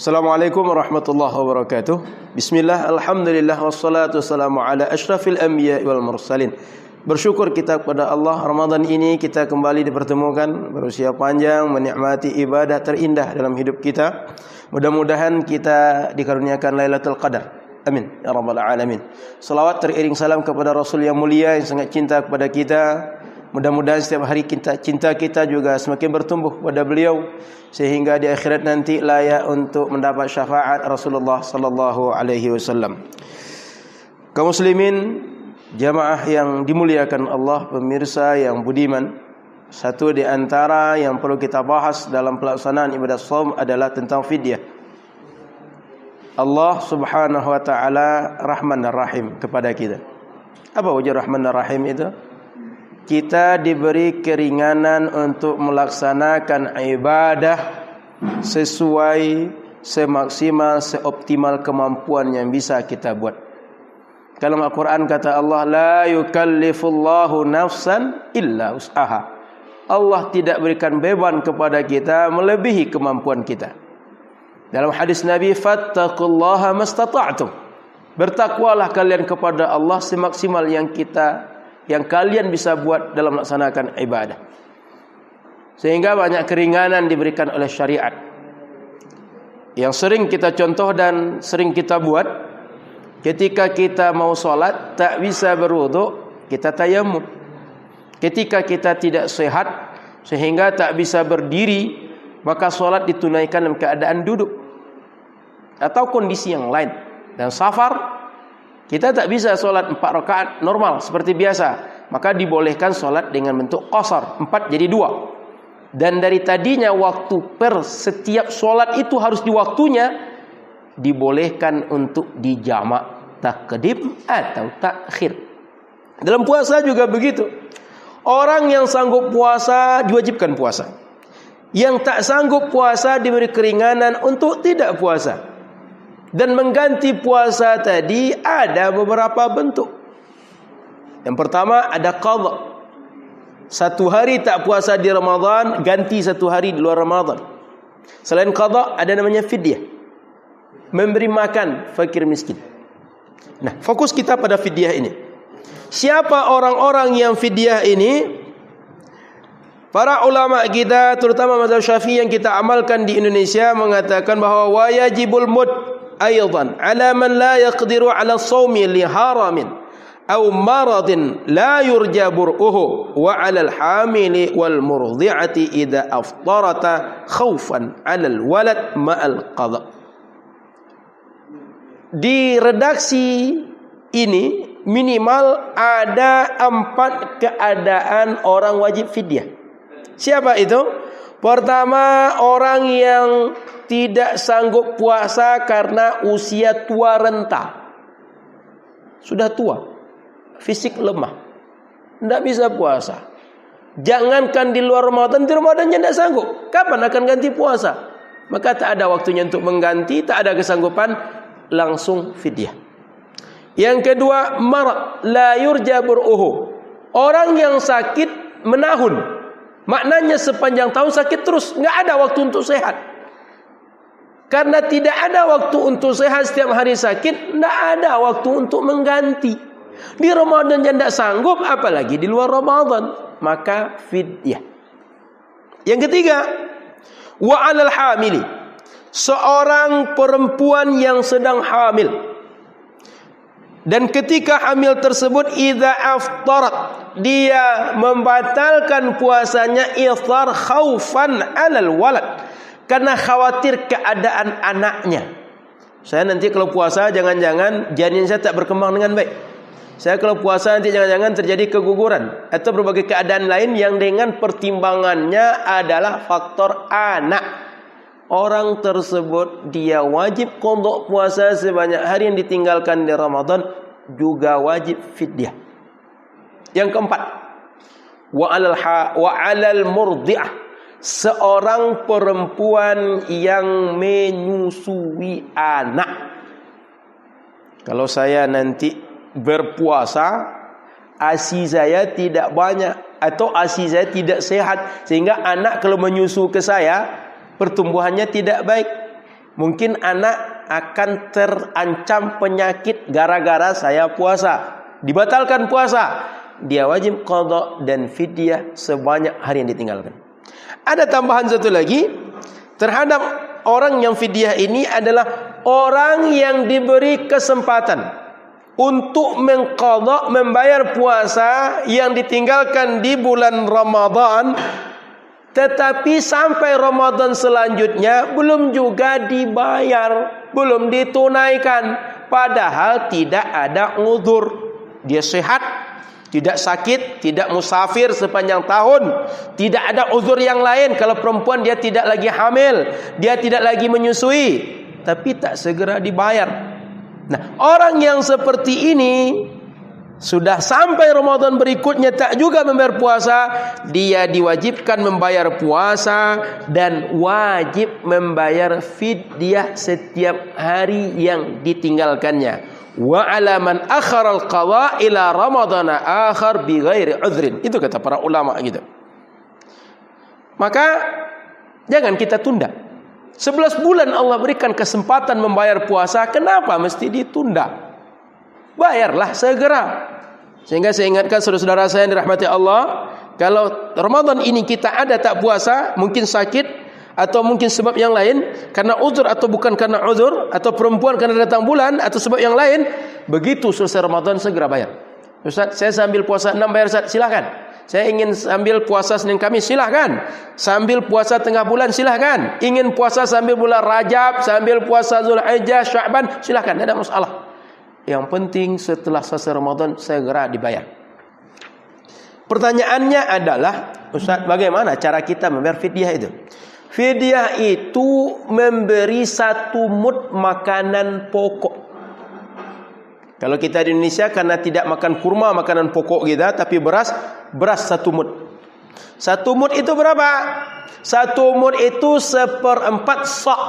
Assalamualaikum warahmatullahi wabarakatuh. Bismillah, alhamdulillah, wassalatu wassalamu ala ashrafil anbiya wal mursalin. Bersyukur kita kepada Allah, Ramadan ini kita kembali dipertemukan, berusia panjang, menikmati ibadah terindah dalam hidup kita. Mudah-mudahan kita dikaruniakan Lailatul Qadar. Amin ya rabbal alamin. Salawat teriring salam kepada Rasul yang mulia yang sangat cinta kepada kita. Mudah-mudahan setiap hari cinta kita juga semakin bertumbuh pada beliau sehingga di akhirat nanti layak untuk mendapat syafaat Rasulullah sallallahu alaihi wasallam. Kaum muslimin, jamaah yang dimuliakan Allah, pemirsa yang budiman, satu di antara yang perlu kita bahas dalam pelaksanaan ibadah shaum adalah tentang fidyah. Allah Subhanahu wa taala Rahman dan Rahim kepada kita. Apa wujud Rahman dan Rahim itu? Kita diberi keringanan untuk melaksanakan ibadah sesuai, semaksimal, seoptimal kemampuan yang bisa kita buat. Kalau Al-Quran kata Allah, la yukallifullahu nafsan illa usaha. Allah tidak berikan beban kepada kita melebihi kemampuan kita. Dalam hadis Nabi, fattaqullaha mastata'tum. Bertakwalah kalian kepada Allah semaksimal yang kalian bisa buat dalam melaksanakan ibadah. Sehingga banyak keringanan diberikan oleh syariat. Yang sering kita contoh dan sering kita buat, ketika kita mau sholat tak bisa berwudu, kita tayamum. Ketika kita tidak sehat sehingga tak bisa berdiri, maka sholat ditunaikan dalam keadaan duduk atau kondisi yang lain. Dan safar, kita tak bisa sholat 4 rakaat normal seperti biasa, maka dibolehkan sholat dengan bentuk qasar, 4 jadi 2. Dan dari tadinya waktu per setiap sholat itu harus di waktunya, dibolehkan untuk dijamak, takdim atau takhir. Dalam puasa juga begitu. Orang yang sanggup puasa diwajibkan puasa. Yang tak sanggup puasa diberi keringanan untuk tidak puasa. Dan mengganti puasa tadi ada beberapa bentuk. Yang pertama ada qadha. 1 hari tak puasa di Ramadan, ganti 1 hari di luar Ramadan. Selain qadha ada namanya fidyah. Memberi makan fakir miskin. Nah, fokus kita pada fidyah ini. Siapa orang-orang yang fidyah ini? Para ulama kita, terutama mazhab Syafi'i yang kita amalkan di Indonesia, mengatakan bahwa wajibul mud أيضا على من لا يقدر على الصوم لحرام أو مرض لا يرجى برؤه وعلى الحامل والمرضعة إذا أفطرتا خوفا على الولد مع القضاء. Di redaksi ini minimal ada 4 keadaan orang wajib fidyah. Siapa itu? Pertama, orang yang tidak sanggup puasa karena usia tua renta. Sudah tua, fisik lemah, tidak bisa puasa. Jangankan di luar Ramadan, di Ramadannya tidak sanggup. Kapan akan ganti puasa? Maka tak ada waktunya untuk mengganti, tak ada kesanggupan, langsung fidyah. Yang kedua, marad la yurja bur'uhu. Orang yang sakit menahun. Maknanya sepanjang tahun sakit terus, nggak ada waktu untuk sehat. Karena tidak ada waktu untuk sehat, setiap hari sakit, tidak ada waktu untuk mengganti. Di Ramadan yang tidak sanggup, apalagi di luar Ramadan, maka fidyah. Yang ketiga, wa 'alal hamili. Seorang perempuan yang sedang hamil. Dan ketika hamil tersebut idza aftarat, dia membatalkan puasanya iftar khaufan 'alal walad, karena khawatir keadaan anaknya. Saya nanti kalau puasa jangan-jangan janin saya tak berkembang dengan baik. Saya kalau puasa nanti jangan-jangan terjadi keguguran atau berbagai keadaan lain yang dengan pertimbangannya adalah faktor anak. Orang tersebut dia wajib qadha puasa sebanyak hari yang ditinggalkan di Ramadan, juga wajib fidyah. Yang keempat, wa 'alal murdi'ah, seorang perempuan yang menyusui anak. Kalau saya nanti berpuasa, ASI saya tidak banyak atau ASI saya tidak sehat, sehingga anak kalau menyusu ke saya pertumbuhannya tidak baik. Mungkin anak akan terancam penyakit gara-gara saya puasa. Dibatalkan puasa. Dia wajib qadha dan fidyah sebanyak hari yang ditinggalkan. Ada tambahan satu lagi. Terhadap orang yang fidyah ini adalah orang yang diberi kesempatan untuk mengqadha, membayar puasa yang ditinggalkan di bulan Ramadan, tetapi sampai Ramadan selanjutnya belum juga dibayar, belum ditunaikan, padahal tidak ada uzur. Dia sehat, tidak sakit, tidak musafir sepanjang tahun, tidak ada uzur yang lain. Kalau perempuan dia tidak lagi hamil, dia tidak lagi menyusui, tapi tak segera dibayar. Nah, orang yang seperti ini sudah sampai Ramadan berikutnya tak juga membayar puasa, dia diwajibkan membayar puasa dan wajib membayar fidyah setiap hari yang ditinggalkannya. Wa 'ala man akhara al-qadha ila ramadana akhar bi ghairi udhrin. Itu kata para ulama gitu. Maka jangan kita tunda. 11 bulan Allah berikan kesempatan membayar puasa, kenapa mesti ditunda? Bayarlah segera. Sehingga saya ingatkan saudara-saudara saya yang dirahmati Allah, kalau Ramadan ini kita ada tak puasa, mungkin sakit atau mungkin sebab yang lain, karena uzur atau bukan karena uzur, atau perempuan karena datang bulan atau sebab yang lain, begitu selesai Ramadan segera bayar. Ustaz, saya sambil puasa 6 bayar Ustaz, silahkan. Saya ingin sambil puasa Senin Kamis, silahkan. Sambil puasa tengah bulan, silahkan. Ingin puasa sambil bulan Rajab, sambil puasa Zulhijjah, Sya'ban, silahkan, tidak ada masalah. Yang penting setelah selesai Ramadan segera dibayar. Pertanyaannya adalah, Ustaz, bagaimana cara kita membayar fidyah itu? Fidyah itu memberi 1 mud makanan pokok. Kalau kita di Indonesia karena tidak makan kurma, makanan pokok kita, tapi beras 1 mud. 1 mud itu berapa? 1 mud itu 1/4 sa'.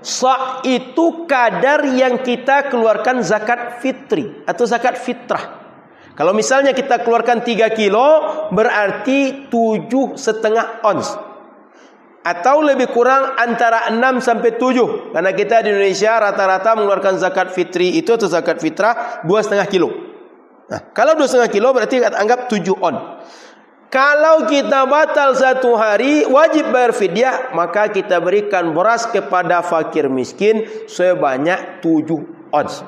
Sa' itu kadar yang kita keluarkan zakat fitri atau zakat fitrah. Kalau misalnya kita keluarkan 3 kilo, berarti 7,5 ons. Atau lebih kurang antara 6 sampai 7. Karena kita di Indonesia rata-rata mengeluarkan zakat fitri itu atau zakat fitrah 2,5 kilo. Nah, kalau 2,5 kilo berarti anggap 7 on. Kalau kita batal 1 hari wajib bayar fidyah, maka kita berikan beras kepada fakir miskin sebanyak 7 ons.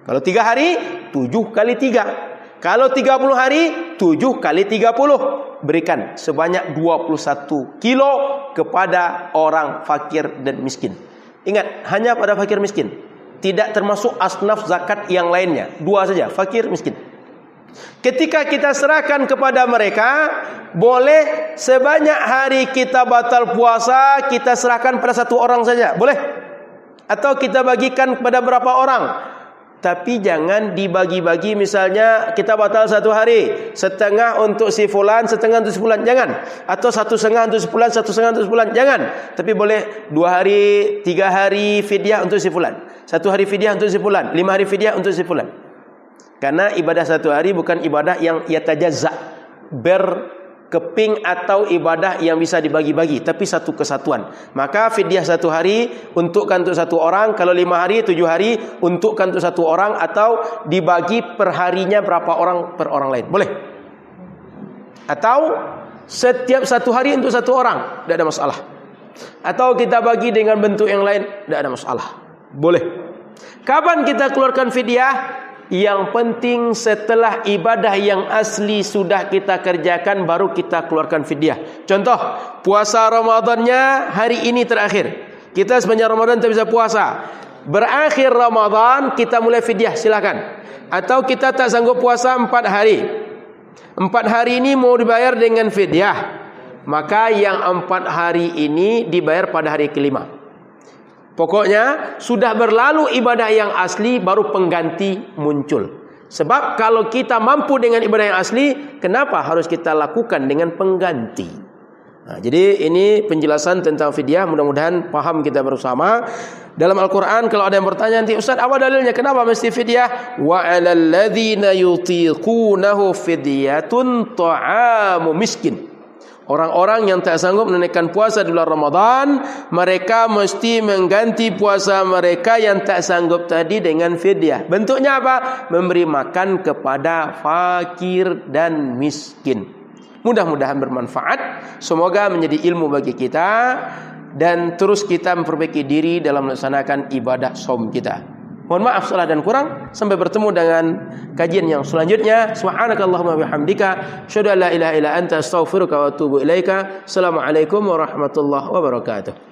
Kalau 3 hari 7 kali 3. Kalau 30 hari 7 kali 30. Berikan sebanyak 21 kilo kepada orang fakir dan miskin. Ingat, hanya pada fakir miskin. Tidak termasuk asnaf zakat yang lainnya. 2 saja, fakir miskin. Ketika kita serahkan kepada mereka, boleh sebanyak hari kita batal puasa, kita serahkan pada 1 orang saja. Boleh. Atau kita bagikan kepada berapa orang. Tapi jangan dibagi-bagi, misalnya kita batal 1 hari, setengah untuk si fulan, setengah untuk si fulan, jangan. Atau 1/2 untuk si fulan, 1/2 untuk si fulan, jangan. Tapi boleh 2 hari, 3 hari fidyah untuk si fulan, 1 hari fidyah untuk si fulan, 5 hari fidyah untuk si fulan. Karena ibadah 1 hari bukan ibadah yang yatajazza, berkeping atau ibadah yang bisa dibagi-bagi, tapi satu kesatuan. Maka fidyah 1 hari untukkan untuk 1 orang, kalau 5 hari, 7 hari untukkan untuk 1 orang, atau dibagi per harinya berapa orang per orang lain. Boleh. Atau setiap 1 hari untuk 1 orang, tidak ada masalah. Atau kita bagi dengan bentuk yang lain, tidak ada masalah. Boleh. Kapan kita keluarkan fidyah? Yang penting setelah ibadah yang asli sudah kita kerjakan, baru kita keluarkan fidyah. Contoh, puasa Ramadannya hari ini terakhir. Kita sepanjang Ramadan tak bisa puasa. Berakhir Ramadan kita mulai fidyah, silakan. Atau kita tak sanggup puasa 4 hari. 4 hari ini mau dibayar dengan fidyah. Maka yang 4 hari ini dibayar pada hari ke-5. Pokoknya sudah berlalu ibadah yang asli, baru pengganti muncul. Sebab kalau kita mampu dengan ibadah yang asli, kenapa harus kita lakukan dengan pengganti? Nah, jadi ini penjelasan tentang fidyah. Mudah-mudahan paham kita bersama. Dalam Al-Quran kalau ada yang bertanya nanti, Ustaz apa dalilnya? Kenapa mesti fidyah? Wa 'alal ladzina yutiqunahu fidyatun ta'amu miskin. Orang-orang yang tak sanggup menunaikan puasa di bulan Ramadan, mereka mesti mengganti puasa mereka yang tak sanggup tadi dengan fidyah. Bentuknya apa? Memberi makan kepada fakir dan miskin. Mudah-mudahan bermanfaat. Semoga menjadi ilmu bagi kita dan terus kita memperbaiki diri dalam melaksanakan ibadah shaum kita. Mohon maaf salah dan kurang. Sampai bertemu dengan kajian yang selanjutnya. Subhanakallahumma bihamdika asyhadu an la ilaha illa anta astaghfiruka wa atubu ilaika. Assalamualaikum warahmatullahi wabarakatuh.